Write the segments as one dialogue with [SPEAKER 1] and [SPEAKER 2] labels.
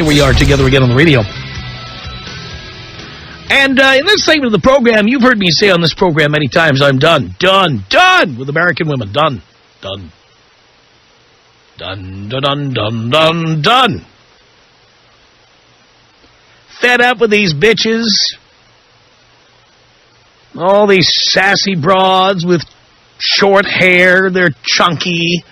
[SPEAKER 1] Here we are together again on the radio. And in this segment of the program, you've heard me say on this program many times, I'm done with American women. Done. Fed up with these bitches. All these sassy broads with short hair. They're chunky.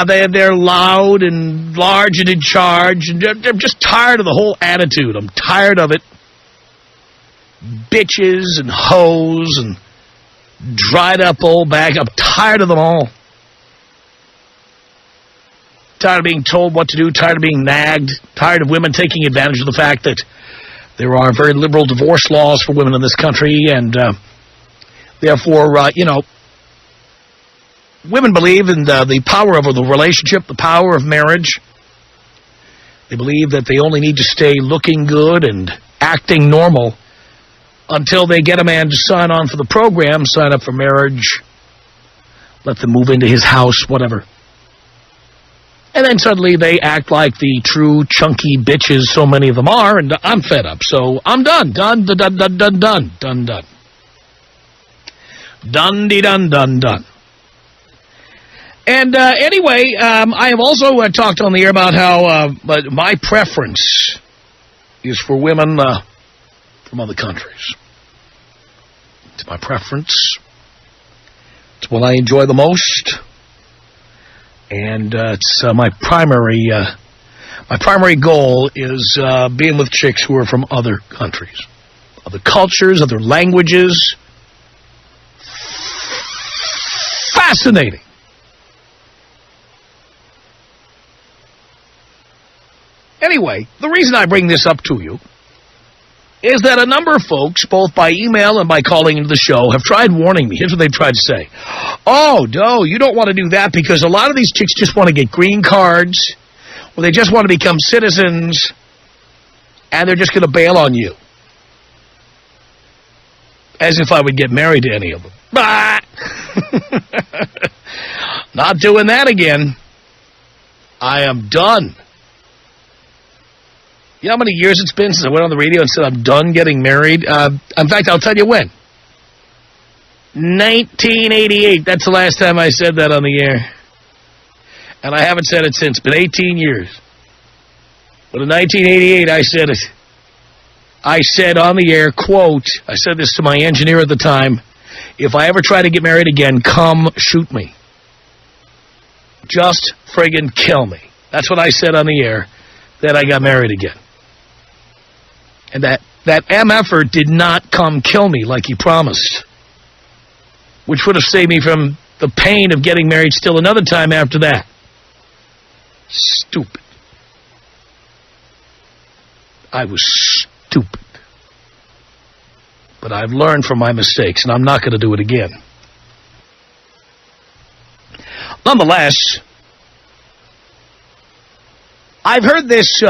[SPEAKER 1] They're loud and large and in charge. And I'm just tired of the whole attitude. I'm tired of it. Bitches and hoes and dried up old bag. I'm tired of them all. Tired of being told what to do. Tired of being nagged. Tired of women taking advantage of the fact that there are very liberal divorce laws for women in this country. And therefore, women believe in the power of the relationship, the power of marriage. They believe that they only need to stay looking good and acting normal until they get a man to sign on for the program, sign up for marriage, let them move into his house, whatever. And then suddenly they act like the true chunky bitches so many of them are, and I'm fed up. So I'm done. Done. And anyway, I have also talked on the air about how my preference is for women from other countries. It's my preference. It's what I enjoy the most. And it's my primary goal is being with chicks who are from other countries, other cultures, other languages. Fascinating. Anyway, the reason I bring this up to you is that a number of folks, both by email and by calling into the show, have tried warning me. Here's what they've tried to say. Oh, no, you don't want to do that because a lot of these chicks just want to get green cards or they just want to become citizens and they're just going to bail on you. As if I would get married to any of them. Bah! Not doing that again. I am done. You know how many years it's been since I went on the radio and said I'm done getting married? In fact, I'll tell you when. 1988. That's the last time I said that on the air. And I haven't said it since. It's been 18 years. But in 1988, I said it. I said on the air, quote, I said this to my engineer at the time, if I ever try to get married again, come shoot me. Just friggin' kill me. That's what I said on the air. Then I got married again. And that MFer did not come kill me like he promised, which would have saved me from the pain of getting married still another time after that. Stupid. I was stupid. But I've learned from my mistakes, and I'm not going to do it again. Nonetheless, I've heard this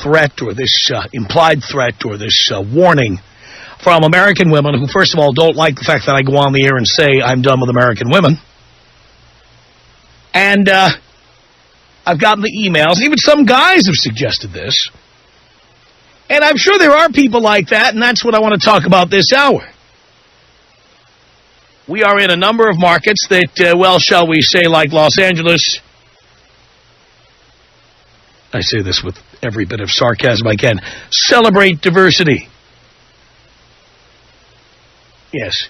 [SPEAKER 1] threat or this implied threat or this warning from American women who, first of all, don't like the fact that I go on the air and say I'm done with American women. And I've gotten the emails. Even some guys have suggested this. And I'm sure there are people like that, and that's what I want to talk about this hour. We are in a number of markets that, well, shall we say, like Los Angeles. I say this with every bit of sarcasm I can. Celebrate diversity. Yes.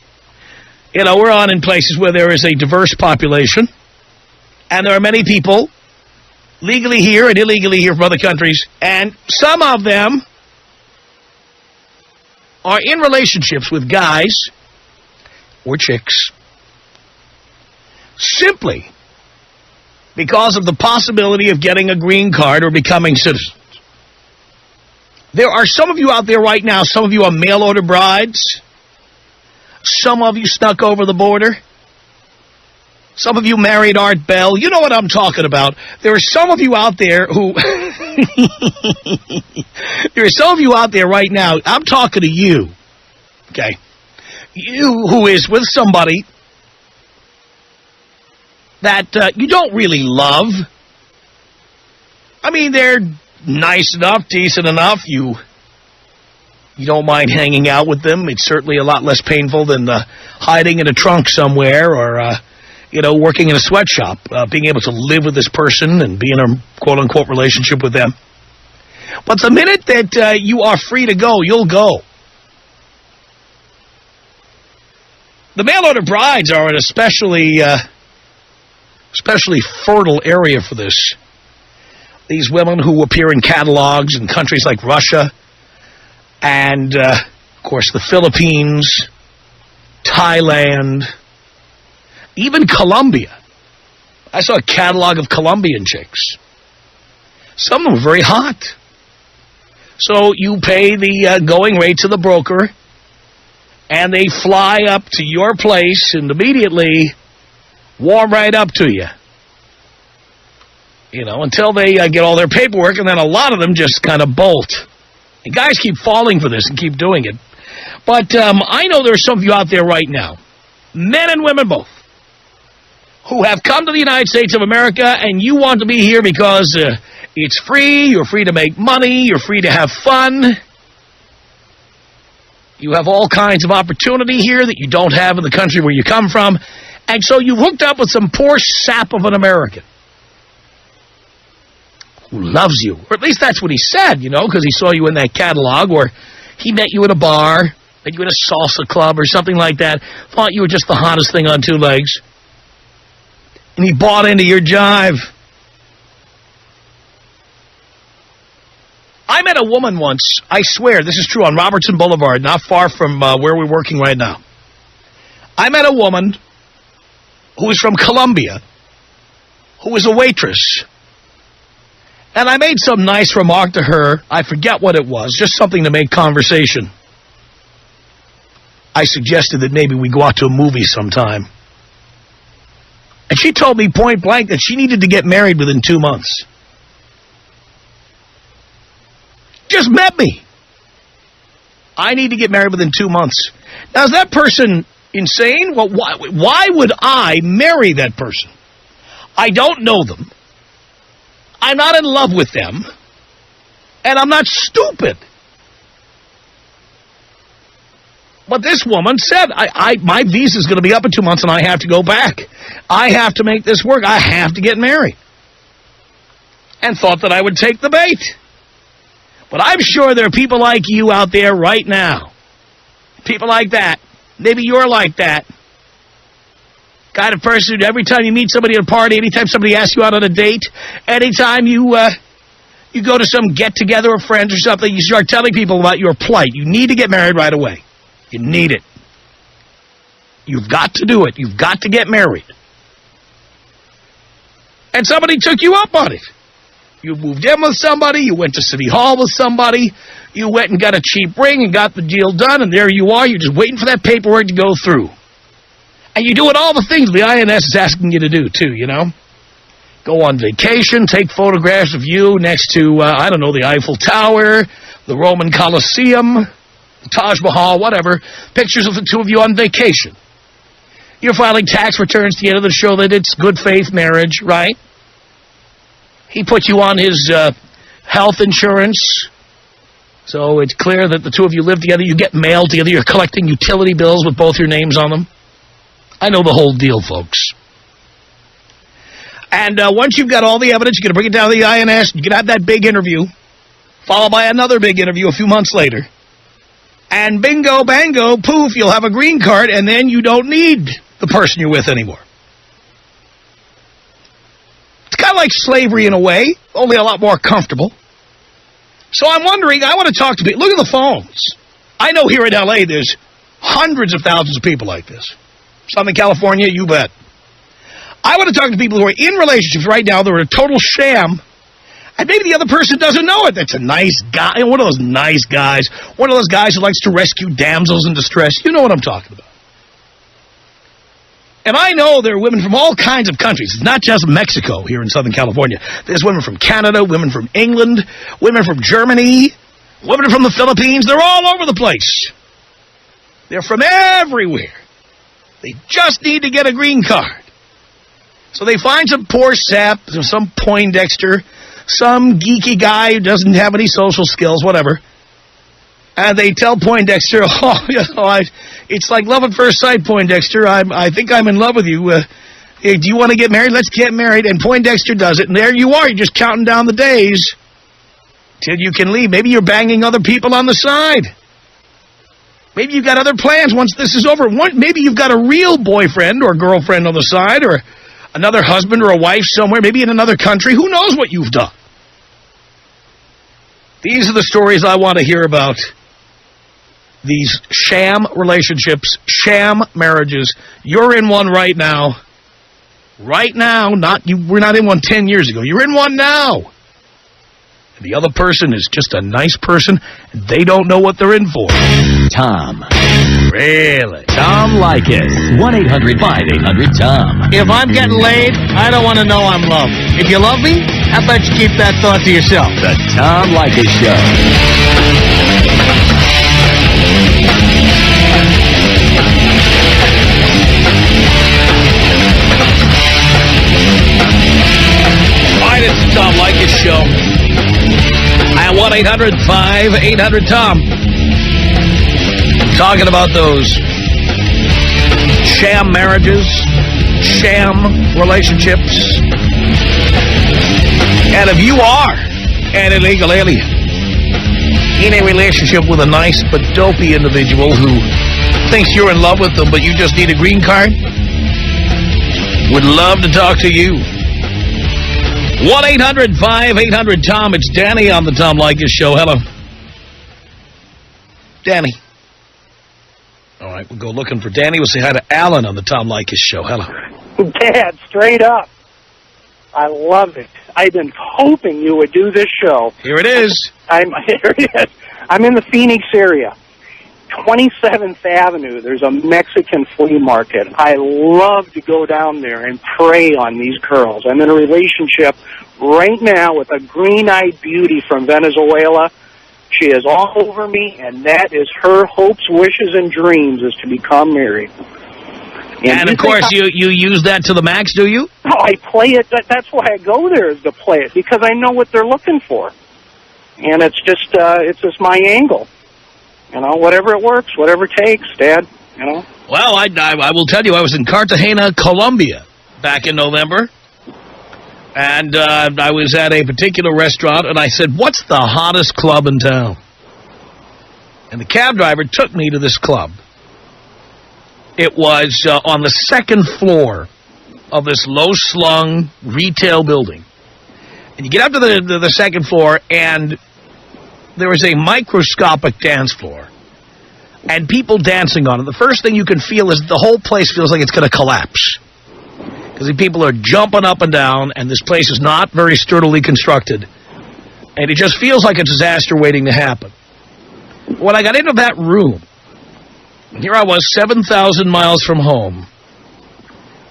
[SPEAKER 1] You know, we're on in places where there is a diverse population, and there are many people legally here and illegally here from other countries, and some of them are in relationships with guys or chicks simply because of the possibility of getting a green card or becoming citizens. There are some of you out there right now, some of you are mail-order brides. Some of you snuck over the border. Some of you married Art Bell. You know what I'm talking about. There are some of you out there who... there are some of you out there right now, I'm talking to you, okay? You who is with somebody that you don't really love. I mean, they're nice enough, decent enough. You don't mind hanging out with them. It's certainly a lot less painful than hiding in a trunk somewhere or, working in a sweatshop. Being able to live with this person and be in a quote-unquote relationship with them. But the minute that you are free to go, you'll go. The mail-order brides are an especially fertile area for this. These women who appear in catalogs in countries like Russia and, of course, the Philippines, Thailand, even Colombia. I saw a catalog of Colombian chicks. Some of them were very hot. So you pay the going rate to the broker, and they fly up to your place and immediately warm right up to you. Until they get all their paperwork, and then a lot of them just kind of bolt. And guys keep falling for this and keep doing it. But I know there's some of you out there right now, men and women both, who have come to the United States of America, and you want to be here because it's free, you're free to make money, you're free to have fun. You have all kinds of opportunity here that you don't have in the country where you come from. And so you've hooked up with some poor sap of an American who loves you. Or at least that's what he said, because he saw you in that catalog, or he met you at a bar, met you at a salsa club or something like that, thought you were just the hottest thing on two legs. And he bought into your jive. I met a woman once, I swear, this is true, on Robertson Boulevard, not far from where we're working right now. I met a woman who was from Colombia, who was a waitress. And I made some nice remark to her. I forget what it was, just something to make conversation. I suggested that maybe we go out to a movie sometime. And she told me point blank that she needed to get married within 2 months. Just met me. I need to get married within 2 months. Now, is that person insane? Well, why would I marry that person? I don't know them. I'm not in love with them. And I'm not stupid. But this woman said, my visa is going to be up in 2 months and I have to go back. I have to make this work. I have to get married. And thought that I would take the bait. But I'm sure there are people like you out there right now. People like that. Maybe you're like that. Kind of person, every time you meet somebody at a party, anytime somebody asks you out on a date, anytime you go to some get-together of friends or something, you start telling people about your plight. You need to get married right away. You need it. You've got to do it. You've got to get married. And somebody took you up on it. You moved in with somebody. You went to City Hall with somebody. You went and got a cheap ring and got the deal done, and there you are. You're just waiting for that paperwork to go through. And you're doing all the things the INS is asking you to do, too, Go on vacation, take photographs of you next to, the Eiffel Tower, the Roman Colosseum, the Taj Mahal, whatever. Pictures of the two of you on vacation. You're filing tax returns together to show that it's good faith marriage, right? He put you on his health insurance. So it's clear that the two of you live together. You get mail together. You're collecting utility bills with both your names on them. I know the whole deal, folks. And once you've got all the evidence, you're going to bring it down to the INS. You can have that big interview, followed by another big interview a few months later. And bingo, bango, poof, you'll have a green card, and then you don't need the person you're with anymore. It's kind of like slavery in a way, only a lot more comfortable. So I'm wondering, I want to talk to people. Look at the phones. I know here in L.A. there's hundreds of thousands of people like this. Southern California, you bet. I want to talk to people who are in relationships right now that are a total sham, and maybe the other person doesn't know it. That's a nice guy, one of those nice guys, one of those guys who likes to rescue damsels in distress. You know what I'm talking about. And I know there are women from all kinds of countries. It's not just Mexico here in Southern California. There's women from Canada, women from England, women from Germany, women from the Philippines. They're all over the place. They're from everywhere. They just need to get a green card. So they find some poor sap, some Poindexter, some geeky guy who doesn't have any social skills, whatever. And they tell Poindexter, it's like love at first sight, Poindexter. I think I'm in love with you. Hey, do you want to get married? Let's get married. And Poindexter does it. And there you are. You're just counting down the days till you can leave. Maybe you're banging other people on the side. Maybe you've got other plans once this is over. Maybe you've got a real boyfriend or girlfriend on the side, or another husband or a wife somewhere, maybe in another country. Who knows what you've done? These are the stories I want to hear about. These sham relationships, sham marriages. You're in one right now. Right now. We're not in one 10 years ago. You're in one now. And the other person is just a nice person, and they don't know what they're in for.
[SPEAKER 2] Tom.
[SPEAKER 1] Really?
[SPEAKER 2] Tom Leykis. 1-800-5800-TOM.
[SPEAKER 3] If I'm getting laid, I don't want to know I'm loved. If you love me, how about you keep that thought to yourself?
[SPEAKER 2] The Tom Leykis Show.
[SPEAKER 1] All right, it's the Tom Leykis Show. At 1-800-5800-TOM. Talking about those sham marriages, sham relationships. And if you are an illegal alien in a relationship with a nice but dopey individual who thinks you're in love with them but you just need a green card, would love to talk to you. 1-800-5800-TOM. It's Danny on the Tom Leykis Show. Hello. Danny. All right, we'll go looking for Danny. We'll say hi to Alan on the Tom Leykis Show. Hello.
[SPEAKER 4] Dad, straight up. I love it. I've been hoping you would do this show.
[SPEAKER 1] Here it is.
[SPEAKER 4] Here it is. I'm in the Phoenix area. 27th Avenue, there's a Mexican flea market. I love to go down there and prey on these girls. I'm in a relationship right now with a green-eyed beauty from Venezuela. She is all over me, and that is her hopes, wishes, and dreams, is to become married.
[SPEAKER 1] And of course, you use that to the max, do you?
[SPEAKER 4] No, I play it. That's why I go there, is to play it, because I know what they're looking for. And it's just my angle. You know, whatever it works, whatever it takes, Dad, you know.
[SPEAKER 1] Well, I will tell you, I was in Cartagena, Colombia, back in November. And I was at a particular restaurant, and I said, what's the hottest club in town? And the cab driver took me to this club. It was on the second floor of this low-slung retail building. And you get up to the second floor, and there is a microscopic dance floor. And people dancing on it. The first thing you can feel is the whole place feels like it's going to collapse. Because the people are jumping up and down, and this place is not very sturdily constructed. And it just feels like a disaster waiting to happen. When I got into that room, here I was, 7,000 miles from home.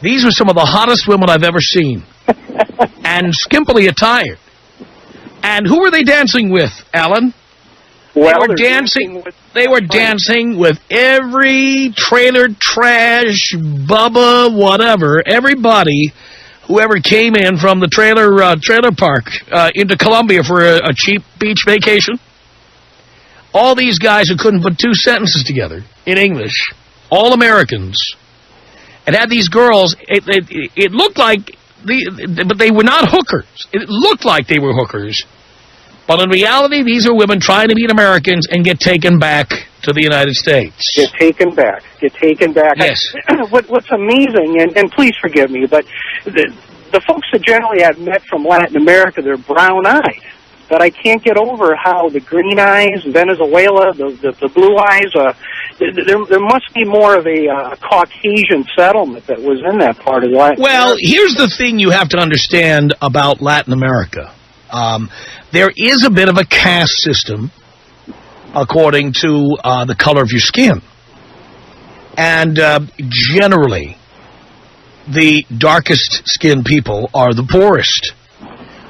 [SPEAKER 1] These were some of the hottest women I've ever seen. And skimpily attired. And who were they dancing with, Alan?
[SPEAKER 4] Well,
[SPEAKER 1] They were dancing with every trailer trash, Bubba, whatever, everybody who ever came in from the trailer park into Colombia for a cheap beach vacation. All these guys who couldn't put two sentences together in English, all Americans, and had these girls. It looked like, but they were not hookers. It looked like they were hookers. But in reality, these are women trying to meet Americans and get taken back to the United States.
[SPEAKER 4] Get taken back.
[SPEAKER 1] Yes.
[SPEAKER 4] What's amazing, and please forgive me, but the folks that generally I've met from Latin America, they're brown-eyed. But I can't get over how the green eyes, Venezuela, the blue eyes, there must be more of a Caucasian settlement that was in that part of Latin America.
[SPEAKER 1] Well, here's the thing you have to understand about Latin America. There is a bit of a caste system according to the color of your skin. And generally, the darkest skinned people are the poorest.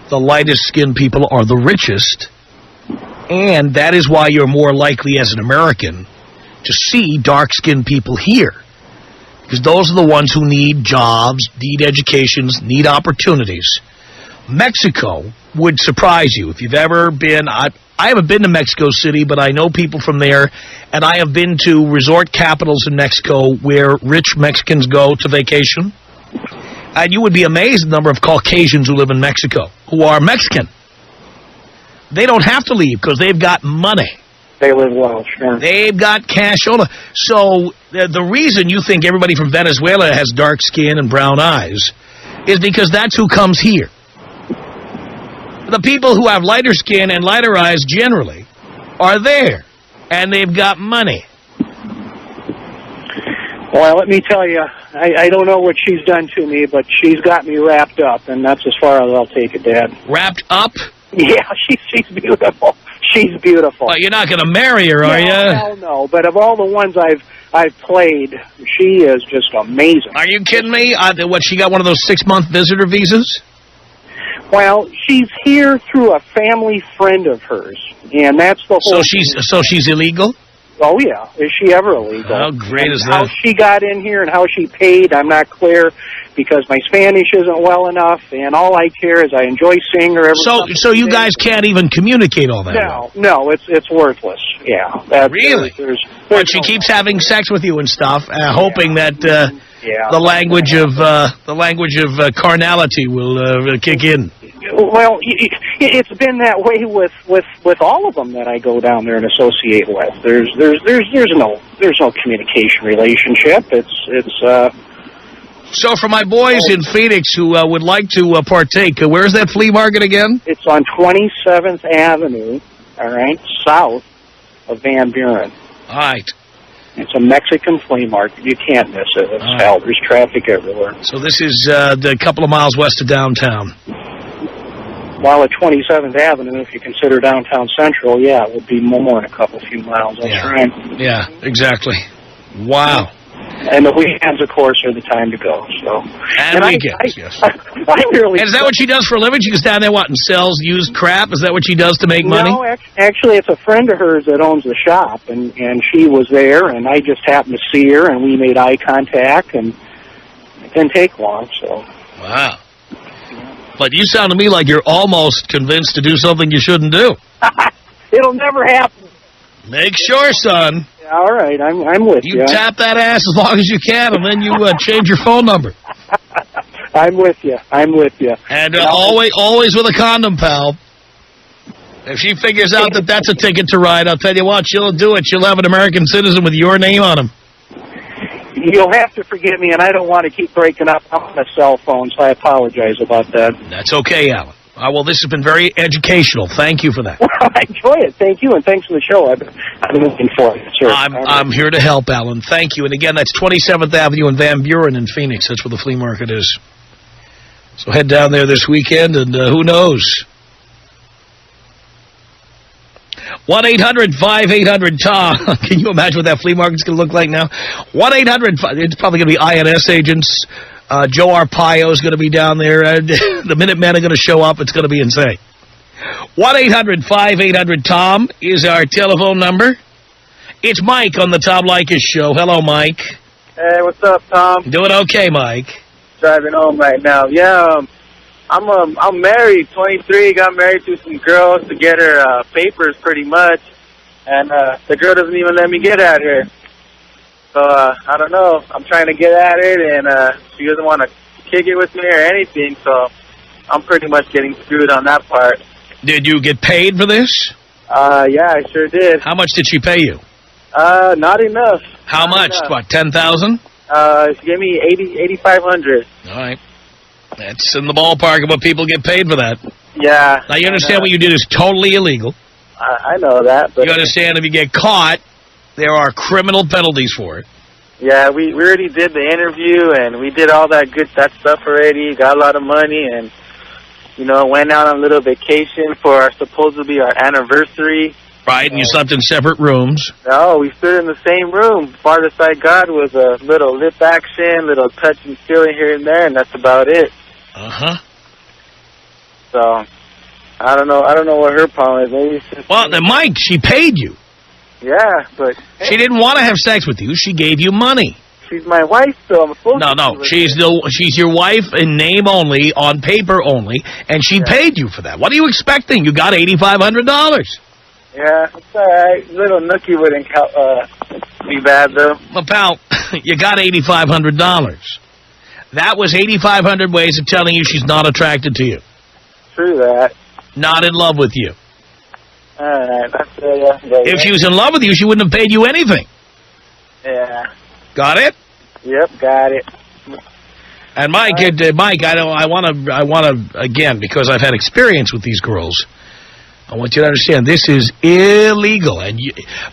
[SPEAKER 1] The lightest skinned people are the richest. And that is why you're more likely as an American to see dark skinned people here. Because those are the ones who need jobs, need educations, need opportunities. Mexico would surprise you if you've ever been. I haven't been to Mexico City, but I know people from there, and I have been to resort capitals in Mexico where rich Mexicans go to vacation. And you would be amazed at the number of Caucasians who live in Mexico, who are Mexican. They don't have to leave because they've got money.
[SPEAKER 4] They live well, sure.
[SPEAKER 1] They've got cash on. So the reason you think everybody from Venezuela has dark skin and brown eyes is because that's who comes here. The people who have lighter skin and lighter eyes generally are there, and they've got money.
[SPEAKER 4] Well, let me tell you, I don't know what she's done to me, but she's got me wrapped up, and that's as far as I'll take it, Dad.
[SPEAKER 1] Wrapped up?
[SPEAKER 4] Yeah, she's beautiful. She's beautiful.
[SPEAKER 1] Well, you're not going to marry her, are you?
[SPEAKER 4] Hell no. But of all the ones I've played, she is just amazing.
[SPEAKER 1] Are you kidding me? What, she got one of those 6-month visitor visas?
[SPEAKER 4] Well, she's here through a family friend of hers, and that's the whole.
[SPEAKER 1] So she's illegal?
[SPEAKER 4] Oh yeah, is she ever illegal?
[SPEAKER 1] How great is that?
[SPEAKER 4] How she got in here and how she paid, I'm not clear, because my Spanish isn't well enough, and all I care is I enjoy seeing her every.
[SPEAKER 1] So you guys can't even communicate all that?
[SPEAKER 4] No, it's worthless. Yeah,
[SPEAKER 1] really. But she keeps having sex with you and stuff, hoping that the language of carnality will kick in.
[SPEAKER 4] Well, it's been that way with all of them that I go down there and associate with. There's no communication relationship. It's.
[SPEAKER 1] So for my boys in Phoenix who would like to partake, where's that flea market again?
[SPEAKER 4] It's on 27th Avenue, all right, south of Van Buren.
[SPEAKER 1] All right.
[SPEAKER 4] It's a Mexican flea market. You can't miss it. It's hell. There's traffic everywhere.
[SPEAKER 1] So this is a couple of miles west of downtown.
[SPEAKER 4] While at 27th Avenue, if you consider downtown Central, yeah, it would be more than a few miles. That's right.
[SPEAKER 1] Yeah, exactly. Wow.
[SPEAKER 4] And the weekends, of course, are the time to go. So.
[SPEAKER 1] And weekends, yes.
[SPEAKER 4] I'm really.
[SPEAKER 1] And is that what she does for a living? She goes down there, and sells used crap? Is that what she does to make money?
[SPEAKER 4] No, actually, it's a friend of hers that owns the shop, and she was there, and I just happened to see her, and we made eye contact, and it didn't take long, so.
[SPEAKER 1] Wow. But you sound to me like you're almost convinced to do something you shouldn't do.
[SPEAKER 4] It'll never happen.
[SPEAKER 1] Make sure, son.
[SPEAKER 4] All right, I'm with you.
[SPEAKER 1] You tap that ass as long as you can, and then you change your phone number.
[SPEAKER 4] I'm with you.
[SPEAKER 1] And always with a condom, pal. If she figures out that that's a ticket to ride, I'll tell you what, she'll do it. She'll have an American citizen with your name on him.
[SPEAKER 4] You'll have to forgive me, and I don't want to keep breaking up on a cell phone, so I apologize about that.
[SPEAKER 1] That's okay, Alan. Well, this has been very educational. Thank you for that.
[SPEAKER 4] Well, I enjoy it. Thank you, and thanks for the show. I've been looking for it. Sure.
[SPEAKER 1] I'm here to help, Alan. Thank you. And again, that's 27th Avenue and Van Buren in Phoenix. That's where the flea market is. So head down there this weekend, and who knows? 1-800-5800-TOM. Can you imagine what that flea market's going to look like now? 1-800, it's probably going to be INS agents. Joe Arpaio is going to be down there. The Minutemen are going to show up. It's going to be insane. 1-800-5800-TOM is our telephone number. It's Mike on the Tom Leykis Show. Hello, Mike.
[SPEAKER 5] Hey, what's up, Tom?
[SPEAKER 1] Doing okay, Mike.
[SPEAKER 5] Driving home right now. Yeah, I'm married, 23. Got married to some girls to get her papers, pretty much, and the girl doesn't even let me get at her. So I don't know. I'm trying to get at it, and she doesn't want to kick it with me or anything. So I'm pretty much getting screwed on that part.
[SPEAKER 1] Did you get paid for this?
[SPEAKER 5] Yeah, I sure did.
[SPEAKER 1] How much did she pay you?
[SPEAKER 5] Not enough.
[SPEAKER 1] How much? What, $10,000?
[SPEAKER 5] She gave me $8,500.
[SPEAKER 1] All right. That's in the ballpark of what people get paid for that.
[SPEAKER 5] Yeah.
[SPEAKER 1] Now, you understand what you did is totally illegal.
[SPEAKER 5] I know that. But
[SPEAKER 1] you understand if you get caught, there are criminal penalties for it.
[SPEAKER 5] Yeah, we already did the interview, and we did all that stuff already, got a lot of money, and, went out on a little vacation for supposedly our anniversary.
[SPEAKER 1] Right, and you slept in separate rooms.
[SPEAKER 5] No, we stood in the same room. Farthest I got was a little lip action, little touch and feeling here and there, and that's about it.
[SPEAKER 1] Uh-huh.
[SPEAKER 5] So, I don't know what her problem is. Maybe it's just
[SPEAKER 1] well, then, Mike, she paid you.
[SPEAKER 5] Yeah, but...
[SPEAKER 1] She didn't want to have sex with you. She gave you money.
[SPEAKER 5] she's my wife, so I'm supposed to.
[SPEAKER 1] No, she's your wife in name only, on paper only, and she paid you for that. What are you expecting? You got $8,500.
[SPEAKER 5] Yeah, it's all right. Little nookie wouldn't be bad, though.
[SPEAKER 1] Well, pal, you got $8,500. That was 8,500 ways of telling you she's not attracted to you.
[SPEAKER 5] True that.
[SPEAKER 1] Not in love with you.
[SPEAKER 5] All right,
[SPEAKER 1] If she was in love with you, she wouldn't have paid you anything.
[SPEAKER 5] Yeah.
[SPEAKER 1] Got it?
[SPEAKER 5] Yep, got it.
[SPEAKER 1] And Mike, I want to again, because I've had experience with these girls, I want you to understand this is illegal. And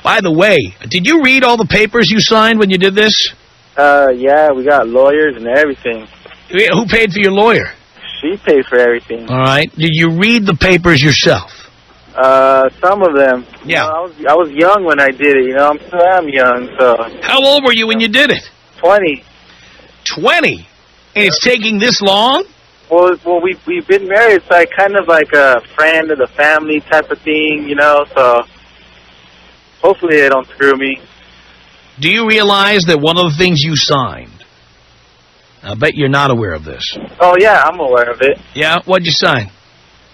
[SPEAKER 1] by the way, did you read all the papers you signed when you did this?
[SPEAKER 5] Yeah, we got lawyers and everything.
[SPEAKER 1] Who paid for your lawyer?
[SPEAKER 5] She paid for everything.
[SPEAKER 1] All right. Did you read the papers yourself?
[SPEAKER 5] Some of them.
[SPEAKER 1] Yeah.
[SPEAKER 5] I was young when I did it, I still am young, so.
[SPEAKER 1] How old were you when you did it?
[SPEAKER 5] 20.
[SPEAKER 1] 20? And it's taking this long?
[SPEAKER 5] Well, we've been married. It's kind of like a friend of the family type of thing, so hopefully they don't screw me.
[SPEAKER 1] Do you realize that one of the things you signed, I bet you're not aware of this.
[SPEAKER 5] Oh, yeah, I'm aware of it.
[SPEAKER 1] Yeah? What'd you sign?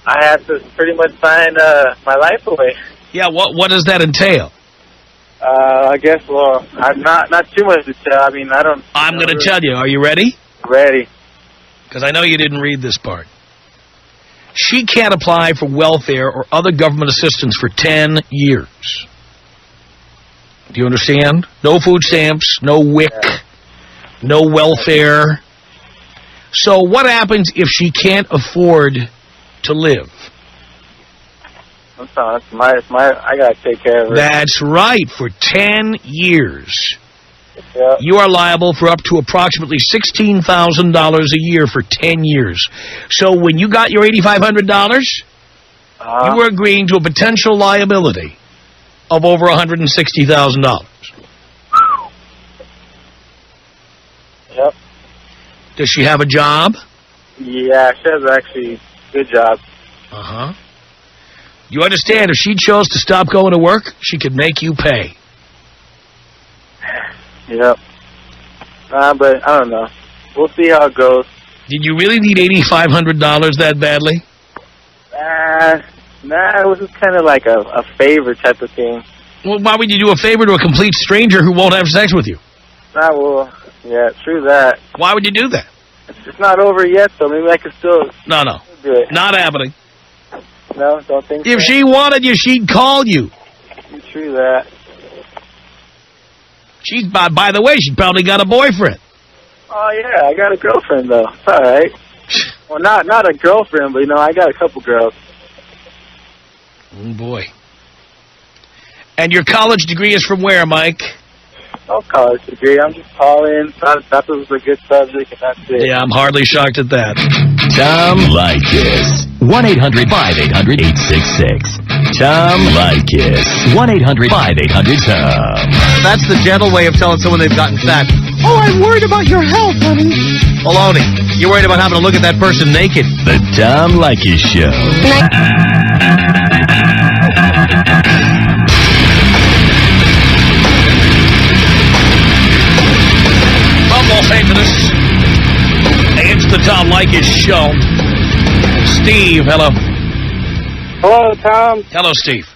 [SPEAKER 5] I had to pretty much sign my life away.
[SPEAKER 1] Yeah, what does that entail?
[SPEAKER 5] I guess, well, I'm not too much to tell. I mean, I don't...
[SPEAKER 1] I'm going to tell you. Are you ready?
[SPEAKER 5] Ready.
[SPEAKER 1] Because I know you didn't read this part. She can't apply for welfare or other government assistance for 10 years. Do you understand? No food stamps, no WIC, no welfare. So what happens if she can't afford to live?
[SPEAKER 5] I got to take care of it.
[SPEAKER 1] That's right, for 10 years.
[SPEAKER 5] Yep.
[SPEAKER 1] You are liable for up to approximately $16,000 a year for 10 years. So when you got your $8,500, you were agreeing to a potential liability of over $160,000.
[SPEAKER 5] Yep.
[SPEAKER 1] Does she have a job?
[SPEAKER 5] Yeah, she has actually a good job.
[SPEAKER 1] Uh-huh. You understand, if she chose to stop going to work, she could make you pay.
[SPEAKER 5] Yep. But I don't know. We'll see how it goes.
[SPEAKER 1] Did you really need $8,500 that badly?
[SPEAKER 5] Nah, it was just kind of like a favor type of thing.
[SPEAKER 1] Well, why would you do a favor to a complete stranger who won't have sex with you?
[SPEAKER 5] Well, yeah, true that.
[SPEAKER 1] Why would you do that?
[SPEAKER 5] It's not over yet, so maybe I could still
[SPEAKER 1] No.
[SPEAKER 5] do it.
[SPEAKER 1] Not happening.
[SPEAKER 5] No, don't think so.
[SPEAKER 1] If she wanted you, she'd call you.
[SPEAKER 5] True that.
[SPEAKER 1] She's, by the way, she's probably got a boyfriend.
[SPEAKER 5] Oh, yeah, I got a girlfriend, though. It's all right. Well, not a girlfriend, but, I got a couple girls.
[SPEAKER 1] Oh, boy. And your college degree is from where, Mike?
[SPEAKER 5] No college degree. I'm just calling. Thought this was a good subject, and that's it.
[SPEAKER 1] Yeah, I'm hardly shocked at that.
[SPEAKER 2] Tom Leykis. 1-800-5800-866. Tom Leykis. 1-800-5800-TOM.
[SPEAKER 3] That's the gentle way of telling someone they've gotten fat. Oh, I'm worried about your health, honey. Baloney. You're worried about having to look at that person naked.
[SPEAKER 2] The Tom Leykis Show.
[SPEAKER 1] From Los Angeles, it's the Tom Leykis Show. Steve, hello.
[SPEAKER 4] Hello, Tom.
[SPEAKER 1] Hello, Steve.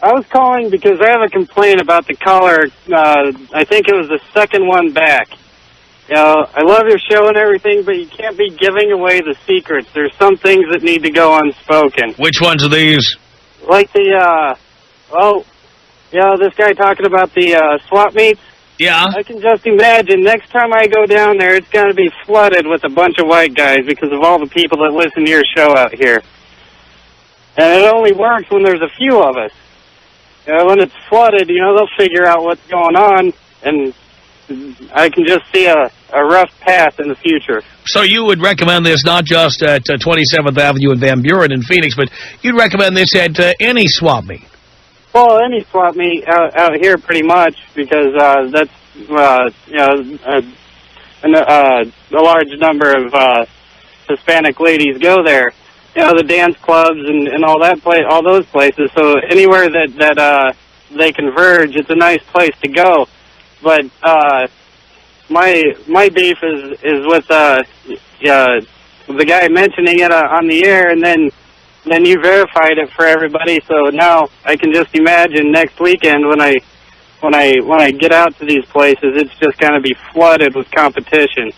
[SPEAKER 4] I was calling because I have a complaint about the caller. I think it was the second one back. I love your show and everything, but you can't be giving away the secrets. There's some things that need to go unspoken.
[SPEAKER 1] Which ones are these?
[SPEAKER 4] Like this guy talking about the swap meets.
[SPEAKER 1] Yeah.
[SPEAKER 4] I can just imagine next time I go down there, it's going to be flooded with a bunch of white guys because of all the people that listen to your show out here. And it only works when there's a few of us. When it's flooded, they'll figure out what's going on, and I can just see a rough path in the future.
[SPEAKER 1] So you would recommend this not just at 27th Avenue in Van Buren in Phoenix, but you'd recommend this at any swap meet?
[SPEAKER 4] Well, any swap meet out here pretty much, because that's, a large number of Hispanic ladies go there. The dance clubs and all that all those places. So anywhere that they converge, it's a nice place to go. But
[SPEAKER 5] my beef is with the guy mentioning it on the air, and then you verified it for everybody. So now I can just imagine next weekend when I get out to these places, it's just going to be flooded with competition.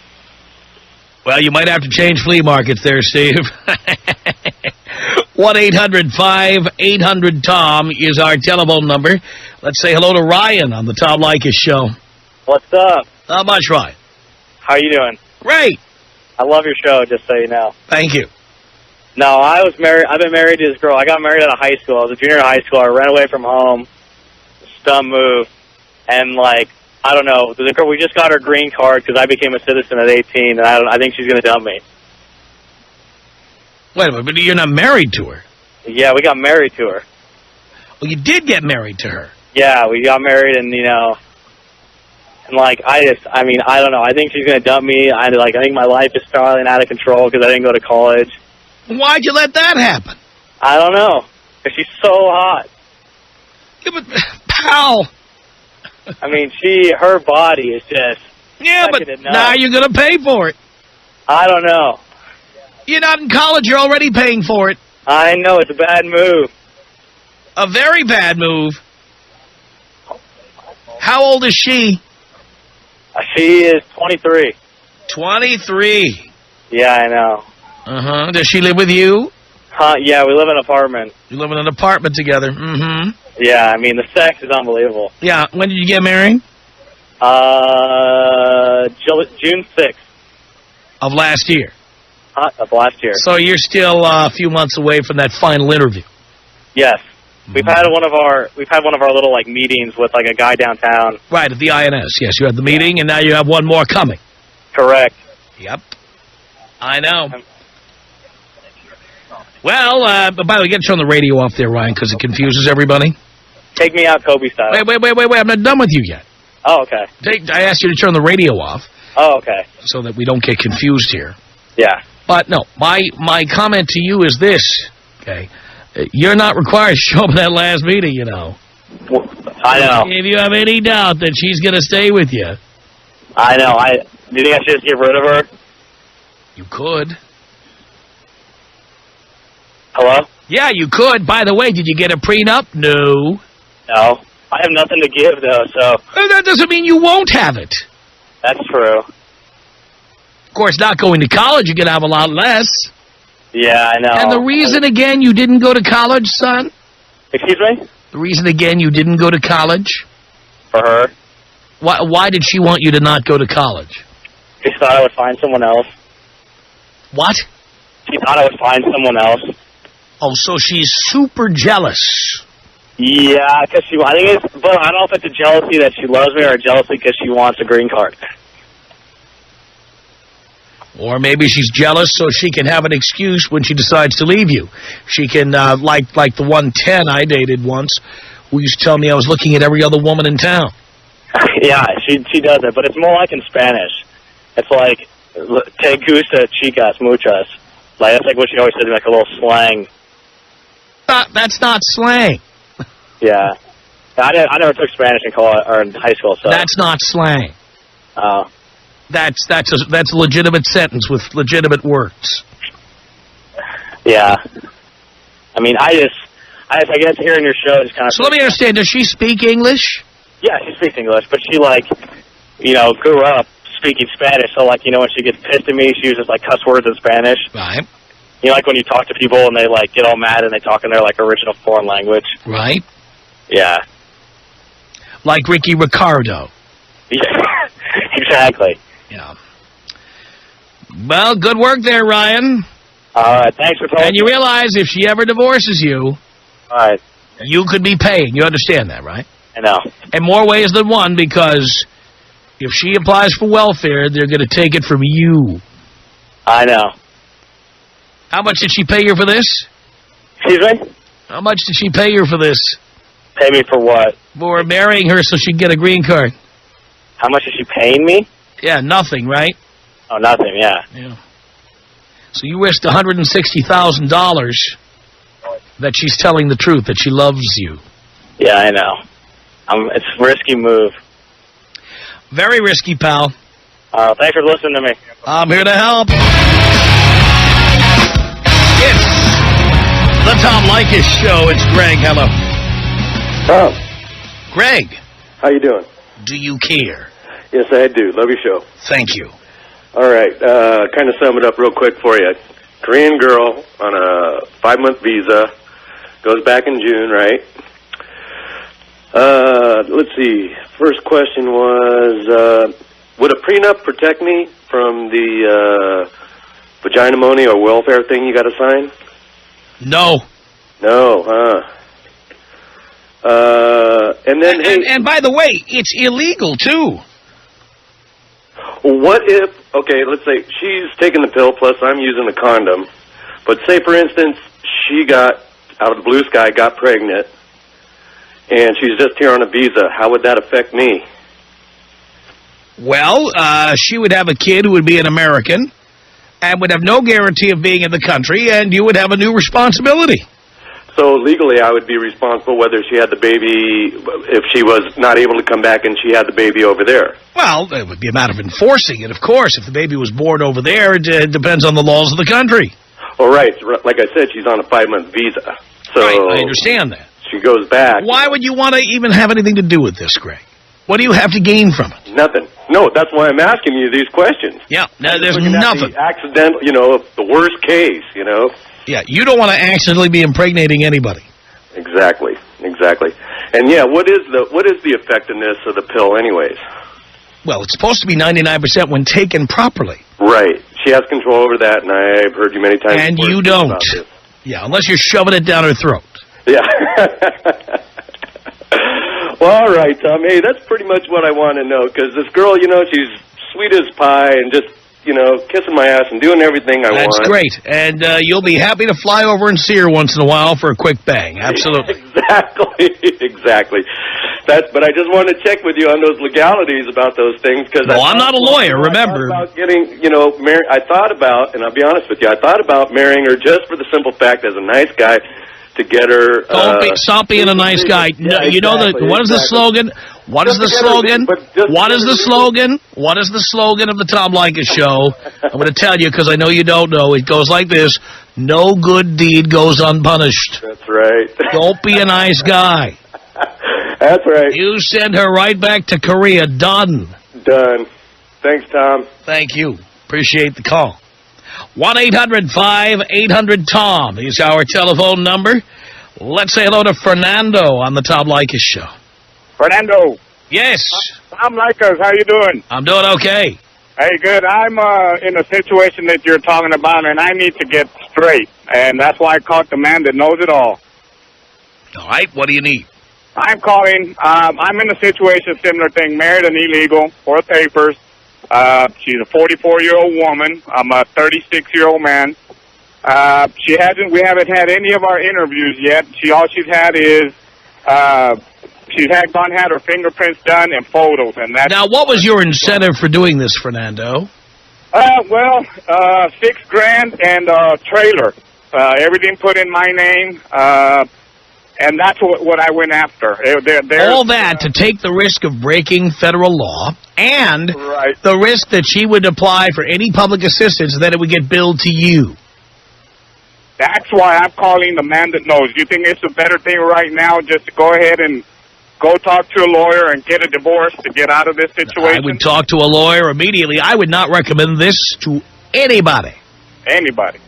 [SPEAKER 1] Well, you might have to change flea markets there, Steve. 1-800-5800-TOM is our telephone number. Let's say hello to Ryan on the Tom Leykis show.
[SPEAKER 5] What's up?
[SPEAKER 1] Not much, Ryan.
[SPEAKER 5] How you doing?
[SPEAKER 1] Great.
[SPEAKER 5] I love your show, just so you know.
[SPEAKER 1] Thank you.
[SPEAKER 5] No, I was married. I've been married to this girl. I got married out of high school. I was a junior in high school. I ran away from home. Dumb move. And, like, I don't know. The girl, we just got her green card because I became a citizen at 18, and I think she's going to dump me.
[SPEAKER 1] Wait a minute, but you're not married to her.
[SPEAKER 5] Yeah, we got married to her.
[SPEAKER 1] Well, you did get married to her.
[SPEAKER 5] Yeah, we got married, and, you know, and, like, I don't know. I think she's going to dump me. I think my life is spiraling out of control because I didn't go to college.
[SPEAKER 1] Why'd you let that happen?
[SPEAKER 5] I don't know. Because she's so hot.
[SPEAKER 1] Yeah, but, pal.
[SPEAKER 5] I mean, her body is just...
[SPEAKER 1] Yeah, but now you're going to pay for it.
[SPEAKER 5] I don't know.
[SPEAKER 1] You're not in college. You're already paying for it.
[SPEAKER 5] I know. It's a bad move.
[SPEAKER 1] A very bad move. How old is she?
[SPEAKER 5] She is 23.
[SPEAKER 1] 23.
[SPEAKER 5] Yeah, I know.
[SPEAKER 1] Uh-huh. Does she live with you?
[SPEAKER 5] Yeah, we live in an apartment.
[SPEAKER 1] You live in an apartment together. Mm-hmm.
[SPEAKER 5] Yeah, I mean, the sex is unbelievable.
[SPEAKER 1] Yeah. When did you get married?
[SPEAKER 5] June 6th.
[SPEAKER 1] Of last year.
[SPEAKER 5] Of last year.
[SPEAKER 1] So you're still a few months away from that final interview.
[SPEAKER 5] Yes. We've had one of our little, like, meetings with, like, a guy downtown.
[SPEAKER 1] Right, at the INS. Yes, you had the meeting, and now you have one more coming.
[SPEAKER 5] Correct.
[SPEAKER 1] Yep. I know. Well, by the way, you got to turn the radio off there, Ryan, because it confuses everybody.
[SPEAKER 5] Take me out Kobe style.
[SPEAKER 1] Wait. I'm not done with you yet.
[SPEAKER 5] Oh, okay.
[SPEAKER 1] I asked you to turn the radio off.
[SPEAKER 5] Oh, okay.
[SPEAKER 1] So that we don't get confused here.
[SPEAKER 5] Yeah.
[SPEAKER 1] But, no, my comment to you is this, okay? You're not required to show up at that last meeting, you know.
[SPEAKER 5] I know.
[SPEAKER 1] If you have any doubt that she's going to stay with you.
[SPEAKER 5] I know. Do you think I should just get rid of her?
[SPEAKER 1] You could.
[SPEAKER 5] Hello?
[SPEAKER 1] Yeah, you could. By the way, did you get a prenup? No.
[SPEAKER 5] No. I have nothing to give, though, so...
[SPEAKER 1] That doesn't mean you won't have it.
[SPEAKER 5] That's true.
[SPEAKER 1] Of course, not going to college, you're going to have a lot less.
[SPEAKER 5] Yeah, I know.
[SPEAKER 1] And the reason, again, you didn't go to college, son?
[SPEAKER 5] Excuse me?
[SPEAKER 1] The reason, again, you didn't go to college?
[SPEAKER 5] For her.
[SPEAKER 1] Why did she want you to not go to college?
[SPEAKER 5] She thought I would find someone else.
[SPEAKER 1] What?
[SPEAKER 5] She thought I would find someone else.
[SPEAKER 1] Oh, so she's super jealous.
[SPEAKER 5] Yeah, because I think it's, but I don't know if it's a jealousy that she loves me or a jealousy because she wants a green card.
[SPEAKER 1] Or maybe she's jealous so she can have an excuse when she decides to leave you. She can, like the 110 I dated once, who used to tell me I was looking at every other woman in town.
[SPEAKER 5] Yeah, she does it, but it's more like in Spanish. It's like, te gusta chicas muchas. Like, that's like what she always said in like a little slang.
[SPEAKER 1] That's not slang.
[SPEAKER 5] Yeah. I never took Spanish in college or in high school, so.
[SPEAKER 1] That's not slang.
[SPEAKER 5] Oh.
[SPEAKER 1] That's a legitimate sentence with legitimate words.
[SPEAKER 5] Yeah. I mean, I guess hearing your show is kind of...
[SPEAKER 1] So let me understand, does she speak English?
[SPEAKER 5] Yeah, she speaks English, but she, like, you know, grew up speaking Spanish, so, like, you know, when she gets pissed at me, she uses, like, cuss words in Spanish.
[SPEAKER 1] Right.
[SPEAKER 5] You know, like when you talk to people and they, like, get all mad and they talk in their, like, original foreign language.
[SPEAKER 1] Right.
[SPEAKER 5] Yeah.
[SPEAKER 1] Like Ricky Ricardo.
[SPEAKER 5] Yeah, exactly.
[SPEAKER 1] Yeah. Well, good work there, Ryan.
[SPEAKER 5] All right, thanks for talking.
[SPEAKER 1] And you realize if she ever divorces you,
[SPEAKER 5] all right,
[SPEAKER 1] you could be paying. You understand that, right?
[SPEAKER 5] I know.
[SPEAKER 1] In more ways than one, because if she applies for welfare, they're going to take it from you.
[SPEAKER 5] I know.
[SPEAKER 1] How much did she pay you for this?
[SPEAKER 5] Excuse me?
[SPEAKER 1] How much did she pay you for this?
[SPEAKER 5] Pay me for what?
[SPEAKER 1] For marrying her so she can get a green card.
[SPEAKER 5] How much is she paying me?
[SPEAKER 1] Yeah, nothing, right?
[SPEAKER 5] Oh, nothing, yeah.
[SPEAKER 1] Yeah. So you risked $160,000 that she's telling the truth, that she loves you.
[SPEAKER 5] Yeah, I know. It's a risky move.
[SPEAKER 1] Very risky, pal.
[SPEAKER 5] Thanks for listening to me.
[SPEAKER 1] I'm here to help. It's the Tom Leykis Show. It's Greg. Hello.
[SPEAKER 6] Tom,
[SPEAKER 1] Greg,
[SPEAKER 6] how you doing?
[SPEAKER 1] do you care?
[SPEAKER 6] Yes, I do. Love your show.
[SPEAKER 1] Thank you.
[SPEAKER 6] All right, kind of sum it up real quick for you. Korean girl on a 5-month visa, goes back in June, right? Let's see. First question was, would a prenup protect me from the vagina money or welfare thing you got to sign?
[SPEAKER 1] No.
[SPEAKER 6] No, huh? And then,
[SPEAKER 1] And by the way, it's illegal, too.
[SPEAKER 6] what if, okay, let's say she's taking the pill, plus I'm using the condom, but say, for instance, she got, out of the blue sky, got pregnant, and she's just here on a visa. How would that affect me?
[SPEAKER 1] Well, she would have a kid who would be an American and would have no guarantee of being in the country, and you would have a new responsibility.
[SPEAKER 6] So legally, I would be responsible whether she had the baby, if she was not able to come back and she had the baby over there.
[SPEAKER 1] Well, it would be a matter of enforcing it, of course. If the baby was born over there, it depends on the laws of the country.
[SPEAKER 6] All right. Like I said, she's on a 5-month visa. So
[SPEAKER 1] Right, I understand that.
[SPEAKER 6] she goes back.
[SPEAKER 1] Why would you want to even have anything to do with this, Greg? What do you have to gain from it?
[SPEAKER 6] Nothing. No, that's why I'm asking you these questions.
[SPEAKER 1] Yeah, no, there's
[SPEAKER 6] Looking at
[SPEAKER 1] nothing.
[SPEAKER 6] the accidental, the worst case,
[SPEAKER 1] Yeah, you don't want to accidentally be impregnating anybody.
[SPEAKER 6] Exactly. And yeah, what is the effectiveness of the pill anyways?
[SPEAKER 1] Well, it's supposed to be 99% when taken properly.
[SPEAKER 6] Right. She has control over that, and I've heard you many times.
[SPEAKER 1] And
[SPEAKER 6] before
[SPEAKER 1] you
[SPEAKER 6] speak
[SPEAKER 1] don't.
[SPEAKER 6] about this.
[SPEAKER 1] Yeah, unless you're shoving it down her throat.
[SPEAKER 6] Yeah. Well, all right, Tom. Hey, that's pretty much what I want to know, because this girl, she's sweet as pie and just, kissing my ass and doing everything I want.
[SPEAKER 1] That's great. And you'll be happy to fly over and see her once in a while for a quick bang. Absolutely.
[SPEAKER 6] Exactly. But I just wanted to check with you on those legalities about those things.
[SPEAKER 1] Well, I'm not a lawyer, remember.
[SPEAKER 6] I thought about getting, I thought about, and I'll be honest with you, I thought about marrying her just for the simple fact as a nice guy to get her...
[SPEAKER 1] Stop being a nice guy. No,
[SPEAKER 6] yeah,
[SPEAKER 1] what is the slogan? What is the slogan? What is the slogan? What is the slogan of the Tom Leykis Show? I'm going to tell you because I know you don't know. It goes like this. No good deed goes unpunished.
[SPEAKER 6] That's right.
[SPEAKER 1] Don't be a nice guy.
[SPEAKER 6] That's right.
[SPEAKER 1] You send her right back to Korea. Done.
[SPEAKER 6] Done. Thanks, Tom.
[SPEAKER 1] Thank you. Appreciate the call. 1-800-5800-TOM is our telephone number. Let's say hello to Fernando on the Tom Leykis Show.
[SPEAKER 7] Fernando.
[SPEAKER 1] Yes.
[SPEAKER 7] Tom Leykis, how you doing?
[SPEAKER 1] I'm doing okay.
[SPEAKER 7] Hey, good. I'm in a situation that you're talking about, and I need to get straight. And that's why I called the man that knows it all.
[SPEAKER 1] All right, what do you need?
[SPEAKER 7] I'm calling. I'm in a situation, similar thing, married and illegal, for papers. She's a 44-year-old woman. I'm a 36-year-old man. We haven't had any of our interviews yet. All she's had is, she's had her fingerprints done and photos. And that's...
[SPEAKER 1] Now, what was your incentive for doing this, Fernando?
[SPEAKER 7] $6,000 and a trailer. Everything put in my name. And that's what I went after.
[SPEAKER 1] All that to take the risk of breaking federal law and
[SPEAKER 7] right.
[SPEAKER 1] The risk that she would apply for any public assistance and that it would get billed to you.
[SPEAKER 7] That's why I'm calling the man that knows. You think it's a better thing right now just to go ahead and go talk to a lawyer and get a divorce to get out of this situation?
[SPEAKER 1] I would talk to a lawyer immediately. I would not recommend this to anybody.
[SPEAKER 7] Anybody.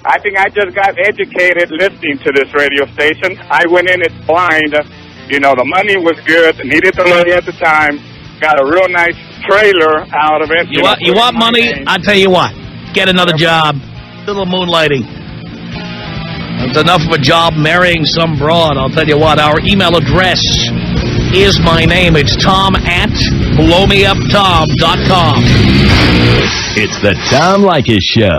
[SPEAKER 1] I
[SPEAKER 7] think I just got educated listening to this radio station. I went in it blind. The money was good. Needed the money at the time. Got a real nice trailer out of it.
[SPEAKER 1] You want money? I'll tell you what. Get another job. A little moonlighting. It's enough of a job marrying some broad. I'll tell you what. Our email address is my name. It's tom@blowmeuptom.com.
[SPEAKER 2] It's the Tom Leykis Show.